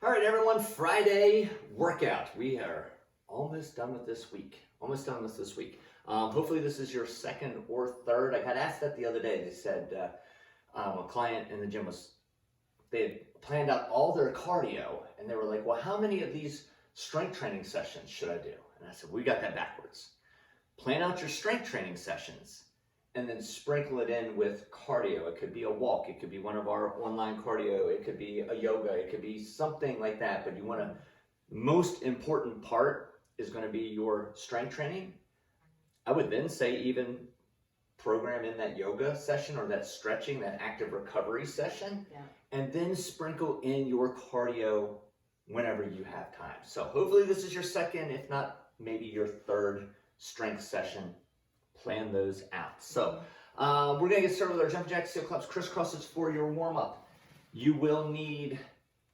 All right, everyone, Friday workout. We are almost done with this week. Hopefully this is your second or third. I got asked that the other day. They said a client in the gym they had planned out all their cardio, and they were like, well, how many of these strength training sessions should I do? And I said, we got that backwards. Plan out your strength training sessions and then sprinkle it in with cardio. It could be a walk, it could be one of our online cardio, it could be a yoga, it could be something like that. But you want to, most important part is going to be your strength training. I would then say even program in that yoga session or that stretching, that active recovery session, and then sprinkle in your cardio whenever you have time. So hopefully this is your second, if not maybe your third strength session. Plan those out. So we're going to get started with our jumping jacks, heel claps, crisscrosses for your warm-up. You will need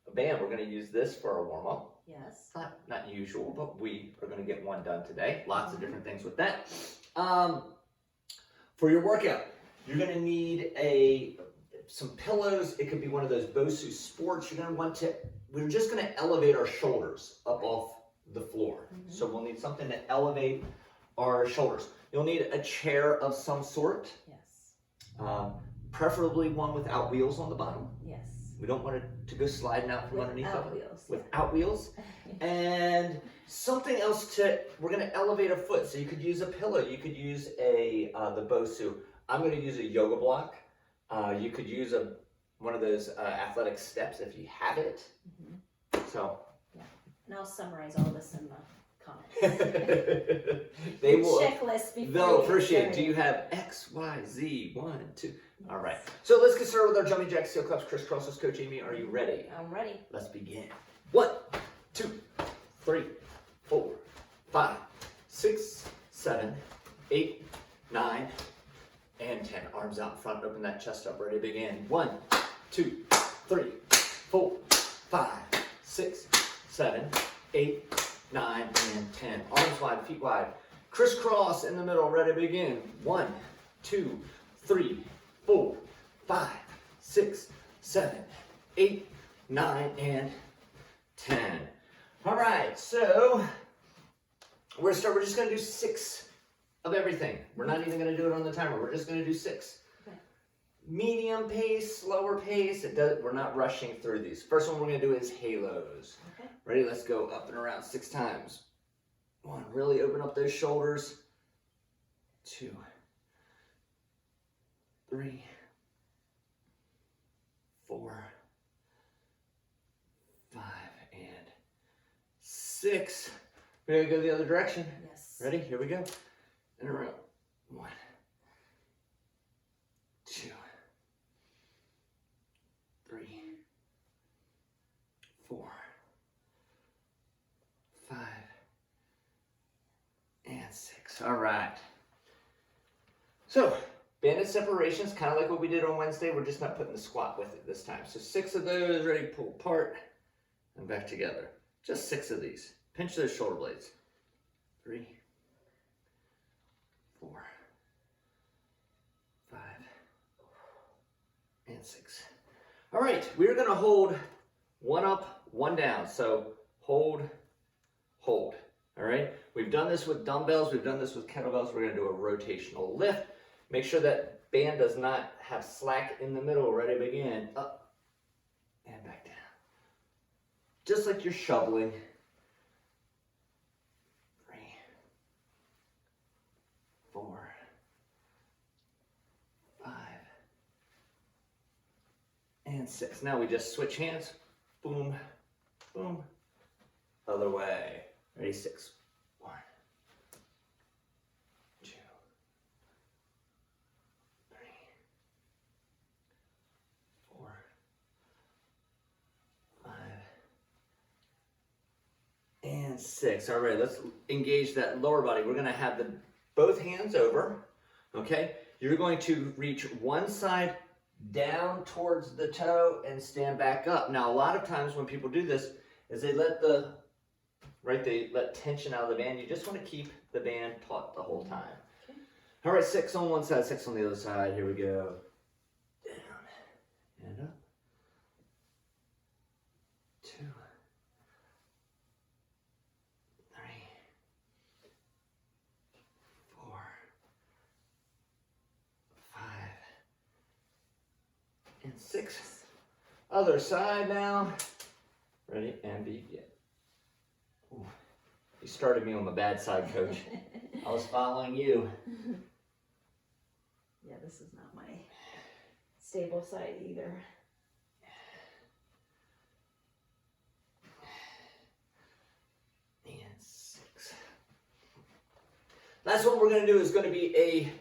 a band. We're going to use this for our warm-up. Yes. Not usual, but we are going to get one done today. Lots of different things with that. For your workout, you're going to need some pillows. It could be one of those BOSU sports. You're going to want to, we're just going to elevate our shoulders up off the floor. So we'll need something to elevate our shoulders. You'll need a chair of some sort. Yes. Preferably one without wheels on the bottom. Yes. We don't want it to go sliding out from underneath Without it. wheels. Without wheels. And something else we're going to elevate a foot. So you could use a pillow. You could use the BOSU. I'm going to use a yoga block. You could use one of those athletic steps if you have it. So. Yeah. And I'll summarize all this in the comments. They will. Checklist before. They'll appreciate. Do you have X, Y, Z, 1, 2? Yes. All right. So let's get started with our jumping jacks, heel claps, crisscrosses. Coach Amy, are you ready? I'm ready. Let's begin. 1, 2, 3, 4, 5, 6, 7, 8, 9, and 10. Arms out in front. Open that chest up. Ready to begin. 1, 2, 3, 4, 5, 6, 7, 8, 9, and 10. Arms wide, feet wide. Crisscross in the middle. Ready to begin. 1, 2, 3, 4, 5, 6, 7, 8, 9, and 10. All right, so we're just going to do 6 of everything. We're not even going to do it on the timer. We're just going to do 6. Okay. Medium pace, slower pace. We're not rushing through these. First one we're going to do is halos. Okay. Ready? Let's go up and around 6 times. 1, really open up those shoulders. 2, 3, 4, 5, and 6. We're going to go the other direction. Yes. Ready? Here we go. And around. 1, 2, 3, 4, 5, and 6. All right. So, banded separations, kind of like what we did on Wednesday. We're just not putting the squat with it this time. So 6 of those, ready to pull apart and back together. Just 6 of these. Pinch those shoulder blades. 3, 4, 5, and 6. All right, we're going to hold 1 up, 1 down. So hold, hold. All right, we've done this with dumbbells. We've done this with kettlebells. We're going to do a rotational lift. Make sure that band does not have slack in the middle. Ready to begin. Up and back down. Just like you're shoveling. 3, 4, 5, and 6. Now we just switch hands. Boom, boom. Other way. Ready? 6. 1, 2, 3, 4, 5, and 6. All right, let's engage that lower body. We're going to have both hands over. Okay, you're going to reach one side down towards the toe and stand back up. Now, a lot of times when people do this, is they let they let tension out of the band. You just want to keep the band taut the whole time. Okay. All right, 6 on one side, 6 on the other side. Here we go. Down and up. 2, 6. Other side now. Ready and begin. Ooh. You started me on the bad side, coach. I was following you. Yeah, this is not my stable side either. And 6. Last one we're going to do is going to be a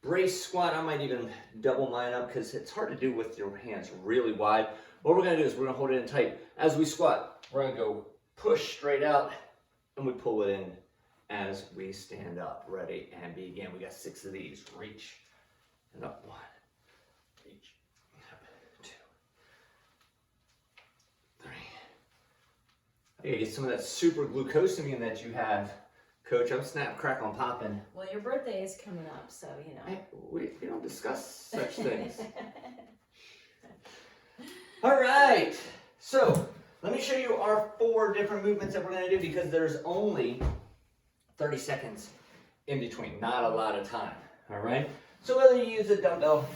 brace squat. I might even double mine up because it's hard to do with your hands really wide. What we're going to do is we're going to hold it in tight. As we squat, we're going to go push straight out and we pull it in as we stand up. Ready and begin. We got 6 of these. Reach and up. 1. Reach. Up. 2. 3. I gotta get some of that super glucosamine that you have, Coach. I'm snap, crackle, and popping. Well, your birthday is coming up, so you know. Hey, we don't discuss such things. All right. So let me show you our 4 different movements that we're going to do because there's only 30 seconds in between. Not a lot of time. All right. So whether you use a dumbbell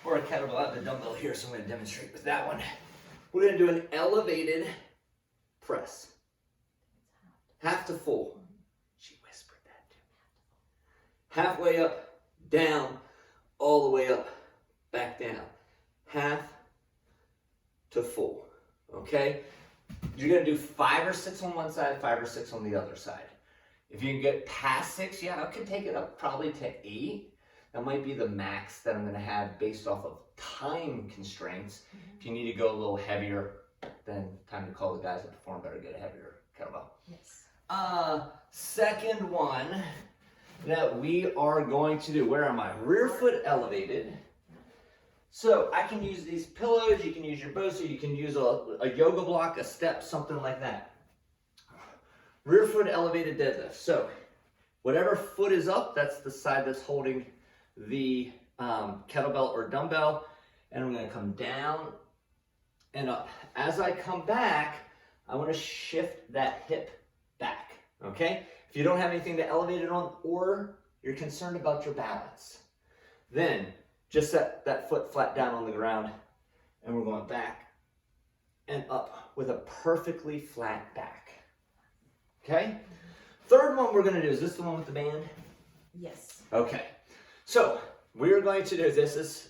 or a kettlebell, I have the dumbbell here, so I'm going to demonstrate with that one. We're going to do an elevated press. Half to full. She whispered that to me. Halfway up, down, all the way up, back down. Half to full. Okay? You're going to do 5 or 6 on one side, 5 or 6 on the other side. If you can get past 6, yeah, I could take it up probably to 8. That might be the max that I'm going to have based off of time constraints. If you need to go a little heavier, then time to call the guys that perform better, get a heavier kettlebell. Yes. Second one that we are going to do, where am I? Rear foot elevated. So I can use these pillows, you can use your BOSU, you can use a yoga block, a step, something like that. Rear foot elevated deadlift. So whatever foot is up, that's the side that's holding the kettlebell or dumbbell. And I'm going to come down and up. As I come back, I want to shift that hip back, okay? If you don't have anything to elevate it on or you're concerned about your balance, then just set that foot flat down on the ground and we're going back and up with a perfectly flat back, okay? Third one we're going to do, is this the one with the band? Yes. Okay, so we're going to do, this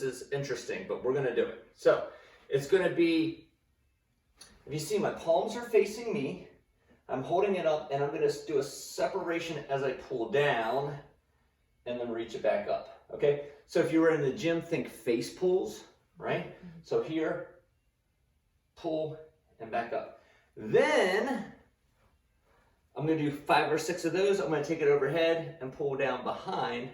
is interesting, but we're going to do it. So it's going to be, if you see my palms are facing me, I'm holding it up and I'm going to do a separation as I pull down and then reach it back up, okay? So if you were in the gym, think face pulls, right? Mm-hmm. So here, pull and back up. Then I'm going to do 5 or 6 of those. I'm going to take it overhead and pull down behind,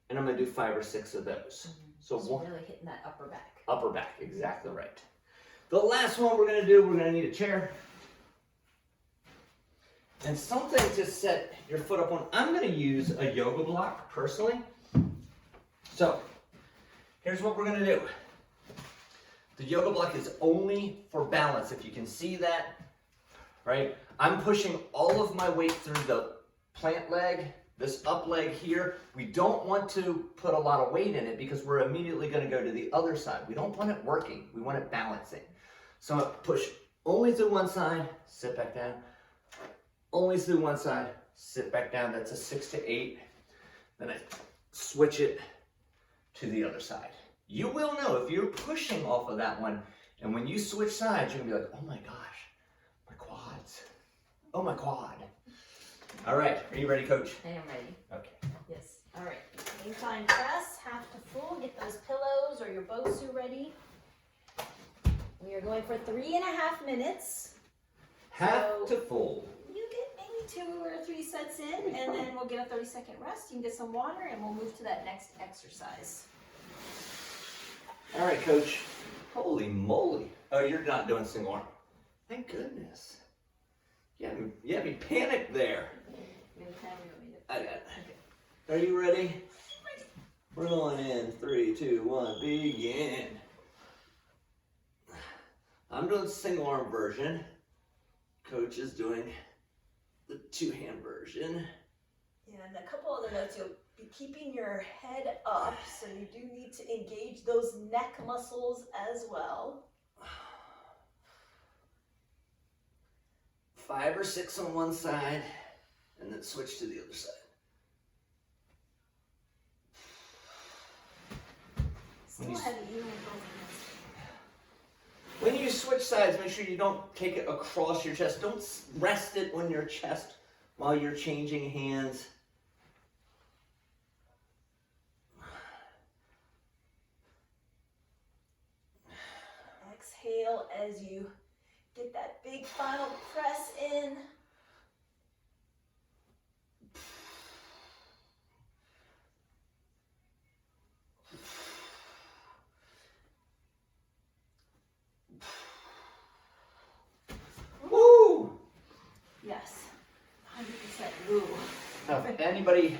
and I'm going to do 5 or 6 of those. Mm-hmm. So one, really hitting that upper back. Upper back, exactly right. The last one we're going to do, we're going to need a chair and something to set your foot up on. I'm going to use a yoga block personally. So here's what we're going to do. The yoga block is only for balance. If you can see that, right? I'm pushing all of my weight through the plant leg, this up leg here. We don't want to put a lot of weight in it because we're immediately going to go to the other side. We don't want it working. We want it balancing. So I'm going to push only through one side, sit back down. Only through one side, sit back down. That's a 6 to 8. Then I switch it to the other side. You will know if you're pushing off of that one, and when you switch sides, you're going to be like, oh my gosh, my quads. Oh, my quad. All right, are you ready, Coach? I am ready. Okay. Yes. All right. Incline press, half to full. Get those pillows or your BOSU ready. We are going for 3.5 minutes. Half to full. You get maybe 2 or 3 sets in, and then we'll get a 30-second rest. You can get some water, and we'll move to that next exercise. All right, Coach. Holy moly. Oh, you're not doing single arm. Thank goodness. You had me panicked there. I got it. Okay. Are you ready? We're going in. 3, 2, 1, begin. I'm doing the single arm version. Coach is doing the 2-hand version. Yeah, and a couple other notes be keeping your head up, so you do need to engage those neck muscles as well. 5 or 6 on one side, and then switch to the other side. Still heavy, even with both hands. When you switch sides, make sure you don't take it across your chest. Don't rest it on your chest while you're changing hands. Exhale as you get that big final press in. Woo! Yes, 100% woo. Now, if anybody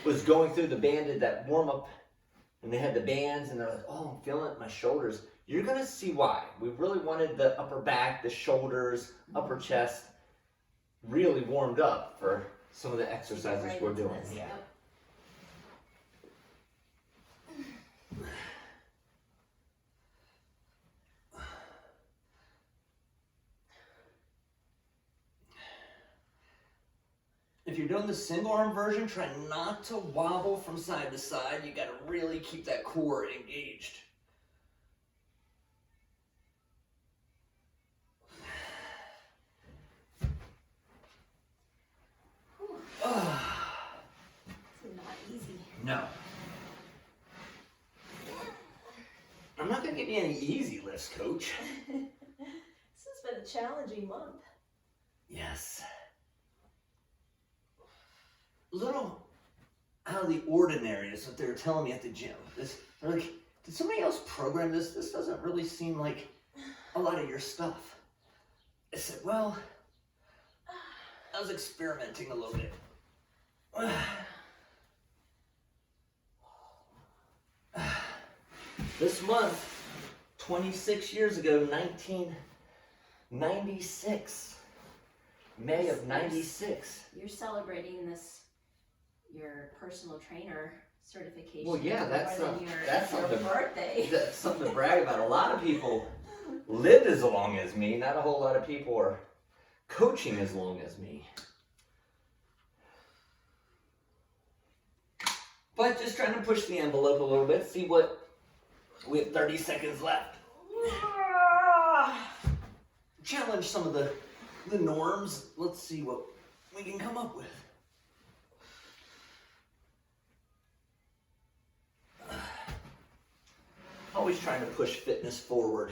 was going through the banded, that warm up, and they had the bands, and they're like, oh, I'm feeling it in my shoulders, you're gonna see why. We really wanted the upper back, the shoulders, upper chest really warmed up for some of the exercises Right we're into doing. this, Yeah. yep. If you're doing the single arm version, try not to wobble from side to side. You gotta really keep that core engaged. This is not easy. No. I'm not gonna give you any easy lifts, coach. This has been a challenging month. Yes. Little out of the ordinary is what they were telling me at the gym. They're like, did somebody else program this? This doesn't really seem like a lot of your stuff. I said, well, I was experimenting a little bit. This month, 26 years ago, 1996, May of 96. You're celebrating this, your personal trainer certification. Well, yeah, that's more than your something. birthday. That's something to brag about. A lot of people lived as long as me. Not a whole lot of people are coaching as long as me. But just trying to push the envelope a little bit. See what we have 30 seconds left. Challenge some of the norms. Let's see what we can come up with. Always trying to push fitness forward.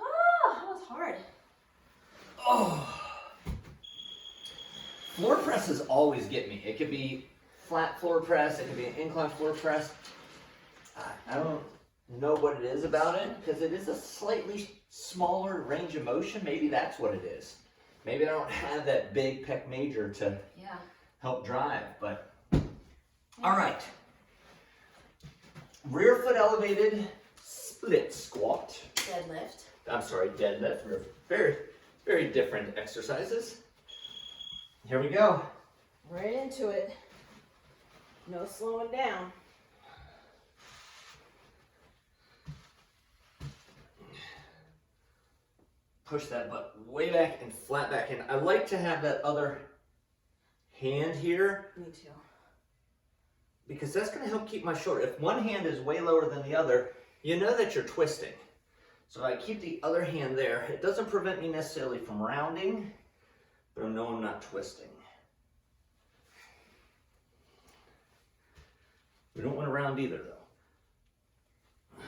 That was hard. Oh. Floor presses always get me. It could be flat floor press, it could be an incline floor press. I don't know what it is about it, because it is a slightly smaller range of motion. Maybe that's what it is. Maybe I don't have that big pec major to help drive, but all right. Rear foot elevated split squat. Deadlift. I'm sorry, deadlift. Very, very different exercises. Here we go. Right into it. No slowing down. Push that butt way back and flat back in. I like to have that other hand here. Me too. Because that's going to help keep my shoulder. If one hand is way lower than the other, you know that you're twisting. So if I keep the other hand there, it doesn't prevent me necessarily from rounding, but I know I'm not twisting. We don't want to round either, though.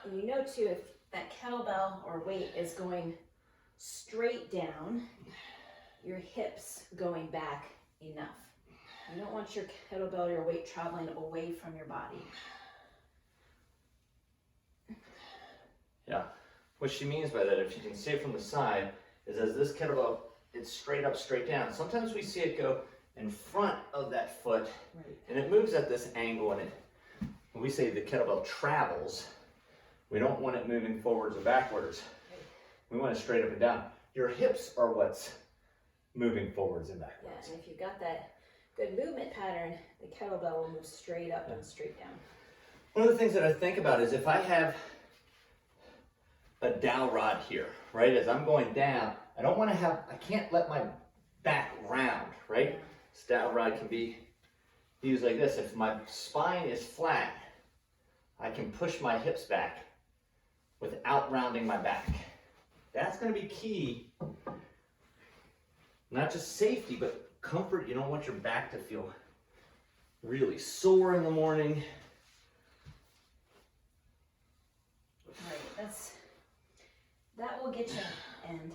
And you know too, if that kettlebell or weight is going straight down, your hips going back enough. You don't want your kettlebell or your weight traveling away from your body. Yeah. What she means by that, if you can see it from the side, is as this kettlebell, it's straight up, straight down. Sometimes we see it go in front of that foot, Right. and it moves at this angle, and when we say the kettlebell travels, we don't want it moving forwards or backwards. We want to straight up and down. Your hips are what's moving forwards and Yeah, backwards. and if you've got that good movement pattern, the kettlebell will move straight up and straight down. One of the things that I think about is if I have a dowel rod here, right? As I'm going down, I can't let my back round, right? This dowel rod can be used like this. If my spine is flat, I can push my hips back without rounding my back. That's going to be key. Not just safety, but comfort. You don't want your back to feel really sore in the morning. Right, that will get you, and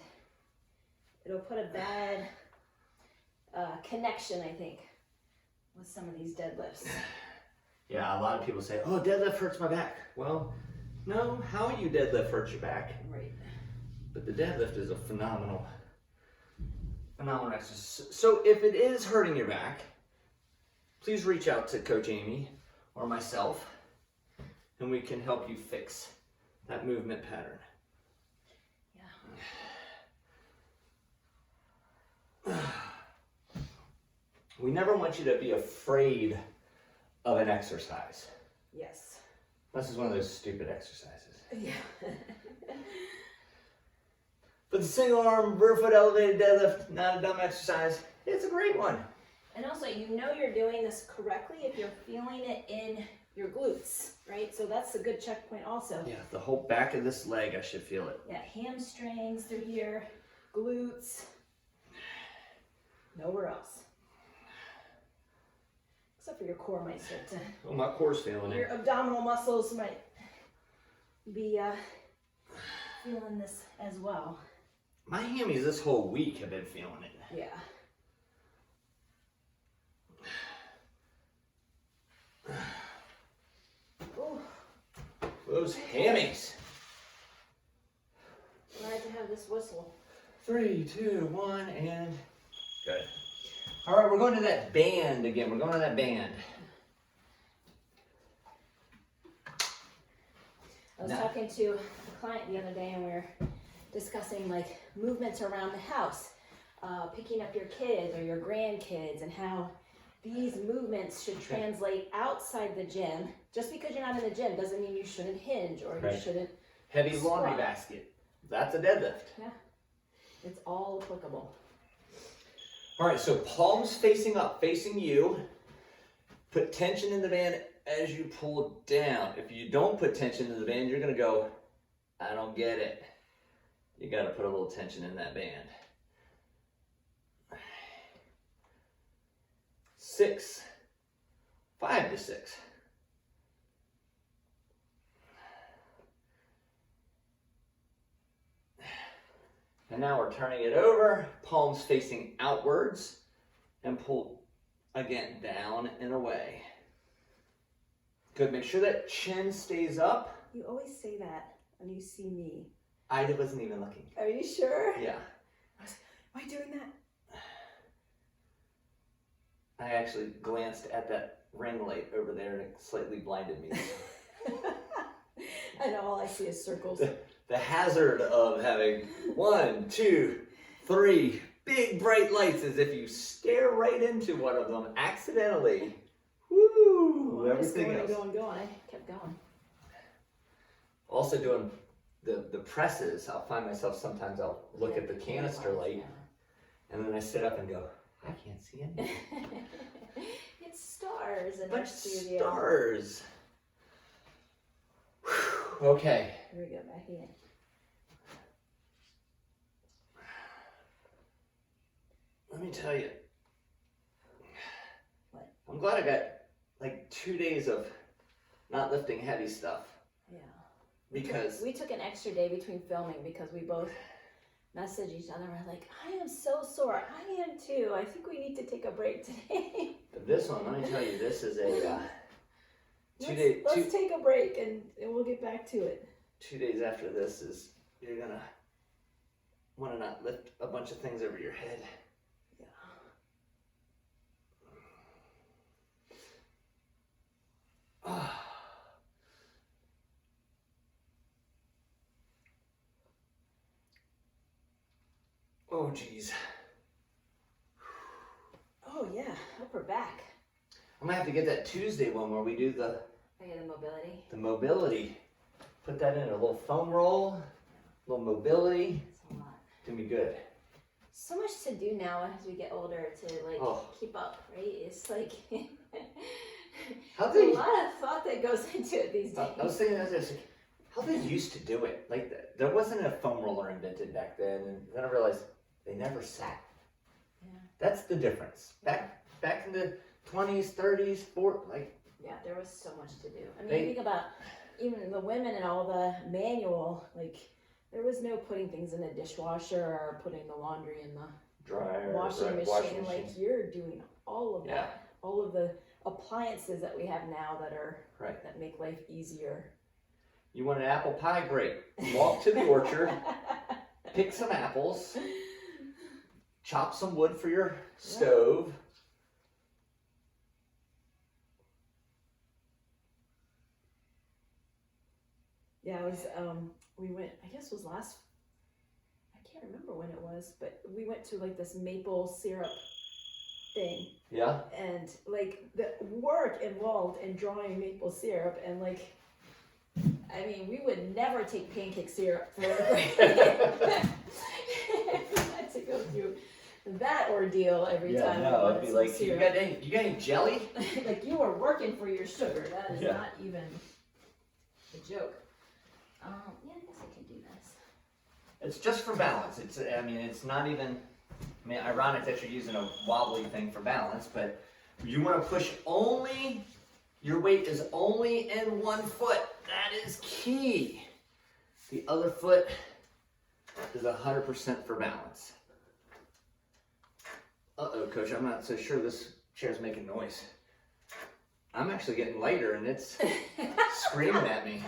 it'll put a bad connection, I think, with some of these deadlifts. Yeah, a lot of people say, oh, deadlift hurts my back. Well, no, how you deadlift hurts your back. Right. But the deadlift is a phenomenal exercise. So if it is hurting your back, please reach out to Coach Amy or myself, and we can help you fix that movement pattern. Yeah. We never want you to be afraid of an exercise. Yes. This is one of those stupid exercises. Yeah. But the single arm rear foot elevated deadlift, not a dumb exercise. It's a great one. And also, you know you're doing this correctly if you're feeling it in your glutes, right? So that's a good checkpoint also. Yeah, the whole back of this leg, I should feel it. Yeah, hamstrings through here, glutes, nowhere else. Except for your core might start to, Oh, my core's feeling your it. abdominal muscles might be feeling this as well. My hammies this whole week have been feeling it. Yeah. Ooh, Those hammies. glad to have this whistle. 3, 2, 1, and good. All right, we're going to that band again. We're going to that band. I was No. talking to a client the other day, and we were discussing like movements around the house, picking up your kids or your grandkids, and how these movements should translate outside the gym. Just because you're not in the gym doesn't mean you shouldn't hinge or you Right. shouldn't. Heavy laundry Squat. basket. That's a deadlift. Yeah, it's all applicable. All right, so palms facing up, facing you. Put tension in the band as you pull down. If you don't put tension in the band, you're gonna go, I don't get it. You gotta put a little tension in that band. 6, 5 to 6. And now we're turning it over, palms facing outwards, and pull again down and away. Good, make sure that chin stays up. You always say that when you see me. I wasn't even looking. Are you sure? Yeah. Am I doing that? I actually glanced at that ring light over there and it slightly blinded me. I know, all I see is circles. The hazard of having 1, 2, 3 big bright lights is if you stare right into one of them accidentally. Woo! I was Everything else. going. I kept going. Also doing the presses, I'll find myself sometimes I'll look at the canister light and then I sit up and go, I can't see anything. It's stars in But our studio. stars. Whew, okay. Here we go, back in. Let me tell you. What? I'm glad I got like 2 days of not lifting heavy stuff. Yeah. Because We took an extra day between filming because we both messaged each other. We're like, I am so sore. I am too. I think we need to take a break today. this one, let me tell you, this is a Let's take a break and we'll get back to it. 2 days after this is you're gonna want to not lift a bunch of things over your head. Yeah. Oh, geez. Oh yeah, upper back. I'm gonna have to get that Tuesday one where we do the mobility. the mobility. Put that in a little foam roll, a little mobility. That's a lot. It's gonna be good. So much to do now as we get older to like keep up, right? It's like How there's they, a lot of thought that goes into it these days. I was thinking of this, like, how they used to do it. Like there wasn't a foam roller invented back then, and then I realized they never sat. Yeah. That's the difference. Back in the 20s, 30s, 40s, like. Yeah, there was so much to do. I mean, think about even the women and all the manual, like there was no putting things in a dishwasher or putting the laundry in the Dryer, washing machine. Like you're doing all of that, all of the appliances that we have now that are that make life easier. You want an apple pie? Great. Walk to the orchard, pick some apples, chop some wood for your stove. Yeah, it was, we went, I guess it was I can't remember when it was, but we went to like this maple syrup thing. Yeah. And like the work involved in drawing maple syrup and like, I mean, we would never take pancake syrup for we had to go through that ordeal every time. No, it'd be like, you got any jelly? Like you were working for your sugar. That is not even a joke. Yeah, I guess I can do this. It's just for balance. It's not even, ironic that you're using a wobbly thing for balance, but you want to push your weight is only in one foot. That is key. The other foot is 100% for balance. Uh-oh, Coach, I'm not so sure this chair's making noise. I'm actually getting lighter and it's screaming at me.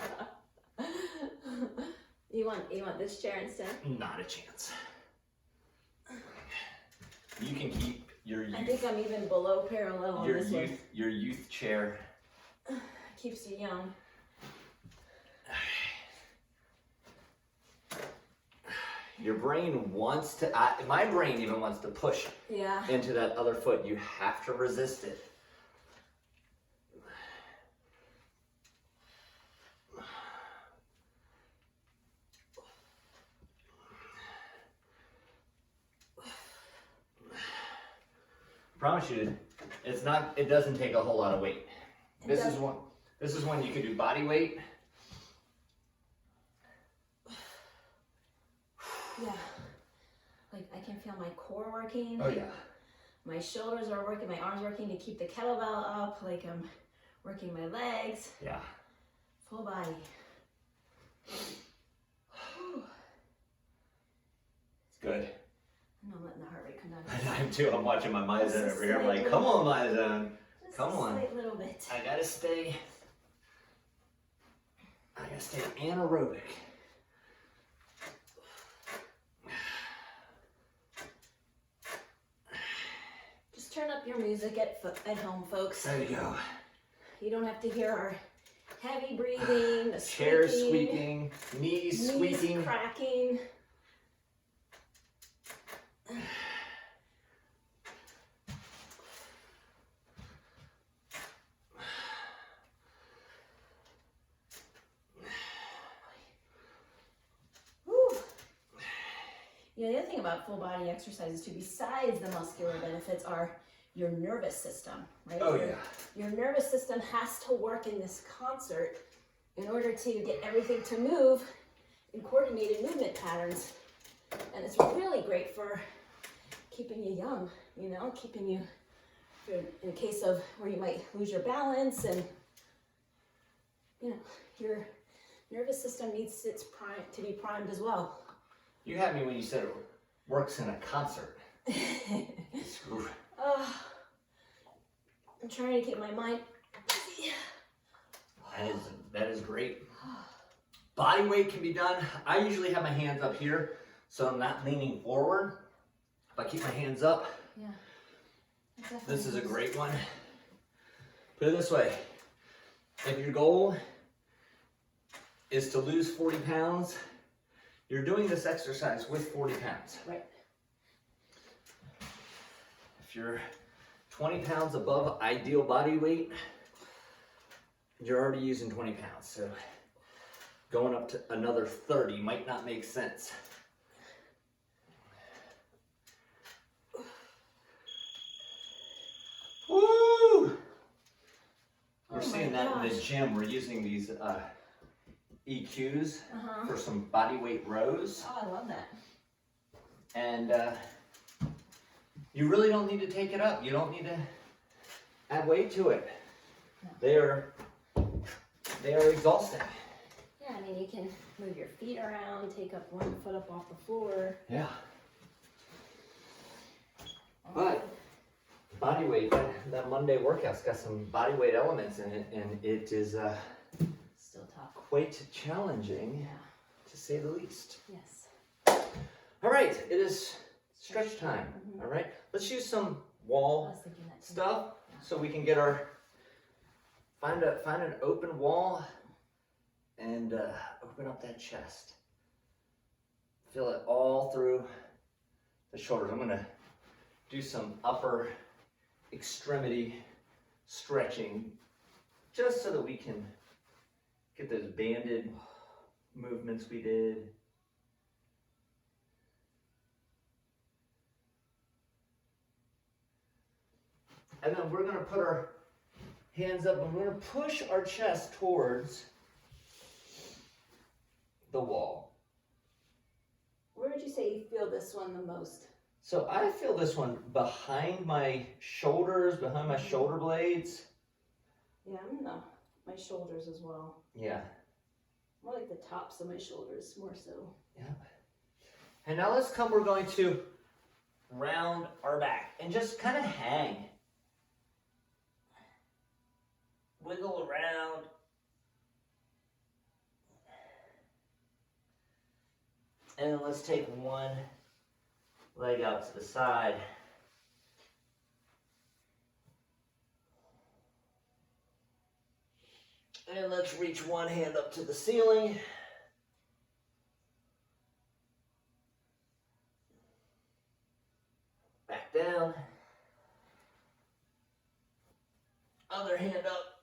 You want this chair instead? Not a chance. You can keep your youth. I think I'm even below parallel on this one. Your youth chair. Keeps you young. Your brain wants to, my brain even wants to push into that other foot. You have to resist it. I promise you, it doesn't take a whole lot of weight. This is one you can do body weight. Yeah, like I can feel my core working. Oh yeah. My shoulders are working, my arms working to keep the kettlebell up, like I'm working my legs. Yeah. Full body. It's good. I'm letting the heart rate come down. I am too. I'm watching my MyZone over here. I'm like, come on, MyZone. Come on. Just a little bit. I gotta stay anaerobic. Just turn up your music at home, folks. There you go. You don't have to hear our heavy breathing, the chair squeaking, knees squeaking, cracking. The other thing about full body exercises too, besides the muscular benefits, are your nervous system, right? Oh yeah. Your nervous system has to work in this concert in order to get everything to move in coordinated movement patterns. And it's really great for keeping you young, keeping you in case of where you might lose your balance, and your nervous system needs to be primed as well. You had me when you said it works in a concert. I'm trying to keep my mind busy. That is great. Body weight can be done. I usually have my hands up here, so I'm not leaning forward. If I keep my hands up, this is a great one. Put it this way. If your goal is to lose 40 pounds, you're doing this exercise with 40 pounds. Right. you're 20 pounds above ideal body weight, you're already using 20 pounds. So going up to another 30 might not make sense. Woo! We're seeing that in the gym. We're using these EQs for some body weight rows. Oh, I love that. And you really don't need to take it up. You don't need to add weight to it. No. They are exhausting. Yeah, I mean, you can move your feet around, take up one foot up off the floor. Yeah. But body weight, that Monday workout's got some body weight elements in it, and it is Still tough. quite challenging, Yeah. to say the least. Yes. All right, it is stretch time. Mhm. All right, let's use some I wall was thinking that too. stuff so we can get our find an open wall and open up that chest. Feel it all through the shoulders. I'm gonna do some upper extremity stretching just so that we can get those banded movements we did. And then we're gonna put our hands up and we're gonna push our chest towards the wall. Where would you say you feel this one the most? So I feel this one behind my shoulders, behind my shoulder blades. Yeah, I'm in my shoulders as well. Yeah. More like the tops of my shoulders, more so. Yeah. And now we're going to round our back and just kind of hang. Wiggle around. And then let's take one leg out to the side. And let's reach one hand up to the ceiling. Back down. Other hand up.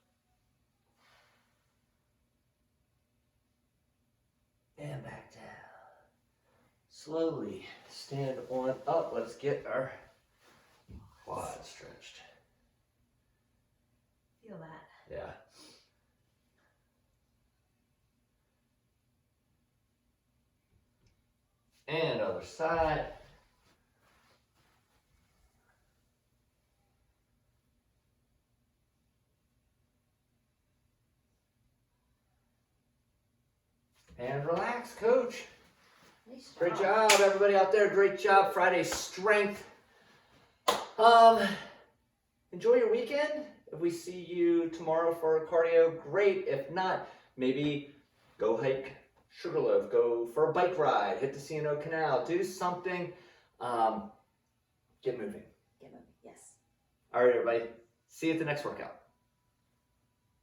And back down. Slowly stand on up. Let's get our quads stretched. Feel that. Yeah. And other side. And relax, coach. Nice job. Great job, everybody out there. Great job. Friday strength. Enjoy your weekend. If we see you tomorrow for cardio, great. If not, maybe go hike Sugarloaf, go for a bike ride, hit the C&O Canal, do something. Get moving. Get moving. Yes. All right, everybody. See you at the next workout.